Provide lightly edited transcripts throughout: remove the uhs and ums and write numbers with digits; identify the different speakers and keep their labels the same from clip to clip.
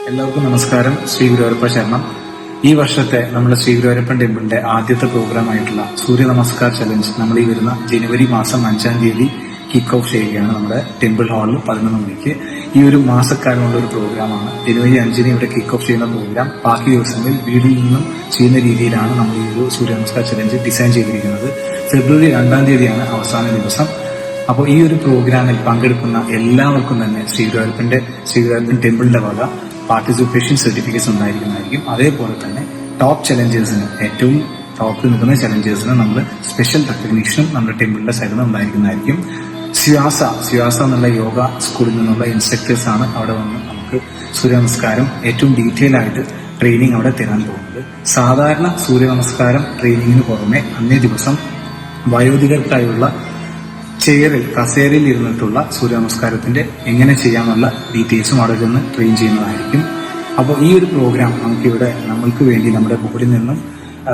Speaker 1: എല്ലാവർക്കും നമസ്കാരം. ശ്രീ ഗുരുവായൂരപ്പ ശരണം. ഈ വർഷത്തെ നമ്മുടെ ശ്രീ ഗുരുവായൂരപ്പൻ ടെമ്പിളിന്റെ ആദ്യത്തെ പ്രോഗ്രാം ആയിട്ടുള്ള സൂര്യ നമസ്കാർ ചലഞ്ച് നമ്മൾ ഈ വരുന്ന ജനുവരി മാസം 5-ാം തീയതി കിക്ക് ഓഫ് ചെയ്യുകയാണ് നമ്മുടെ ടെമ്പിൾ ഹാളിൽ 11 മണിക്ക്. ഈ ഒരു മാസക്കാലം കൊണ്ട് ഒരു പ്രോഗ്രാമാണ്. ജനുവരി 5-ന് ഇവിടെ കിക്ക് ഓഫ് ചെയ്യുന്ന പ്രോഗ്രാം ബാക്കി ദിവസങ്ങളിൽ വീട്ടിൽ നിന്നും ചെയ്യുന്ന രീതിയിലാണ് നമ്മൾ ഈ ഒരു സൂര്യ നമസ്കാർ ചലഞ്ച് ഡിസൈൻ ചെയ്തിരിക്കുന്നത്. ഫെബ്രുവരി 2-ാം തീയതിയാണ് അവസാന ദിവസം. അപ്പോൾ ഈ ഒരു പ്രോഗ്രാമിൽ പങ്കെടുക്കുന്ന എല്ലാവർക്കും തന്നെ ശ്രീ ഗുരുവായൂരപ്പൻ ടെമ്പിളിന്റെ വക പാർട്ടിസിപ്പേഷൻ സർട്ടിഫിക്കറ്റ്സ് ഉണ്ടായിരിക്കുന്നതായിരിക്കും. അതേപോലെ തന്നെ ടോപ്പ് ചലഞ്ചേഴ്സിന്, ഏറ്റവും ടോപ്പിൽ നിൽക്കുന്ന ചലഞ്ചേഴ്സിന് നമ്മൾ സ്പെഷ്യൽ റെക്കഗ്നീഷനും നമ്മുടെ ടെമ്പിളിന്റെ സൈഡിൽ നിന്ന് ഉണ്ടായിരിക്കുന്നതായിരിക്കും. സ്വാസ എന്നുള്ള യോഗ സ്കൂളിൽ നിന്നുള്ള ഇൻസ്ട്രക്ടേഴ്സ് ആണ് അവിടെ വന്ന് നമുക്ക് സൂര്യ നമസ്കാരം ഏറ്റവും ഡീറ്റെയിൽ ആയിട്ട് ട്രെയിനിങ് അവിടെ തരാൻ പോകുന്നത്. സാധാരണ സൂര്യ നമസ്കാരം ട്രെയിനിങ്ങിന് പുറമെ അന്നേ ദിവസം വയോധികർക്കായുള്ള കസേരയിൽ ഇരുന്നിട്ടുള്ള സൂര്യ നമസ്കാരത്തിന്റെ എങ്ങനെ ചെയ്യാമെന്നുള്ള ഡീറ്റെയിൽസും അവിടെ നിന്ന് ട്രെയിൻ ചെയ്യുന്നതായിരിക്കും. അപ്പോൾ ഈ ഒരു പ്രോഗ്രാം നമ്മൾക്ക് വേണ്ടി നമ്മുടെ ബോർഡിൽ നിന്നും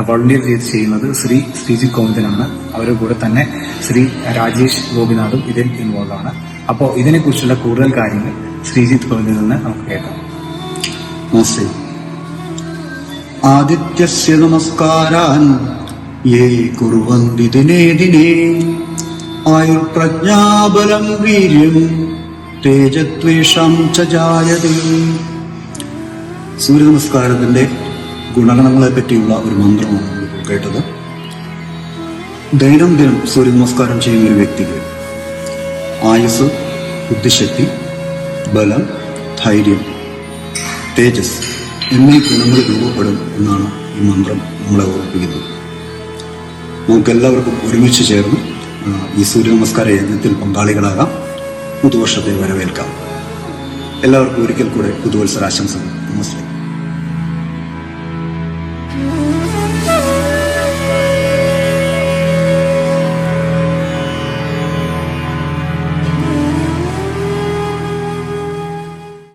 Speaker 1: വോളണ്ടിയർ ചെയ്ത് ചെയ്യുന്നത് ശ്രീജിത്ത് ഗോവിന്ദനാണ്. അവരുടെ കൂടെ തന്നെ ശ്രീ രാജേഷ് ഗോപിനാഥും ഇതിൽ ഇൻവോൾവ് ആണ്. അപ്പോൾ ഇതിനെക്കുറിച്ചുള്ള കൂടുതൽ കാര്യങ്ങൾ ശ്രീജിത്ത് ഗോവിന്ദനിൽ നിന്ന് നമുക്ക് കേൾക്കാം.
Speaker 2: നമസ്തേ. ആദിത്യസ്യ നമസ്കാരാൻ യേ കുർവന്തി ദിനേ ദിനേ ആയുർപ്രജ്ഞാബലം വീര്യം തേജത്വേഷം ച ജായതേ. സൂര്യ നമസ്കാരത്തിന്റെ ഗുണഗണങ്ങളെ പറ്റിയുള്ള ഒരു മന്ത്രമാണ് നമ്മളിപ്പോൾ കേട്ടത്. ദൈനംദിനം സൂര്യ നമസ്കാരം ചെയ്യുന്ന ഒരു വ്യക്തിക്ക് ആയുസ്, ബുദ്ധിശക്തി, ബലം, ധൈര്യം, തേജസ് എന്നീ ഗുണങ്ങൾ രൂപപ്പെടും എന്നാണ് ഈ മന്ത്രം നമ്മളെ ഓർമ്മിപ്പിക്കുന്നത്. നമുക്കെല്ലാവർക്കും ഒരുമിച്ച് ചേർന്ന് ഈ സൂര്യ നമസ്കാര യജ്ഞത്തിൽ പങ്കാളികളാകാം. പുതുവർഷത്തെ വരവേൽക്കാം. എല്ലാവർക്കും ഒരിക്കൽ കൂടെ പുതുവത്സരാശംസകൾ. നമസ്തേ.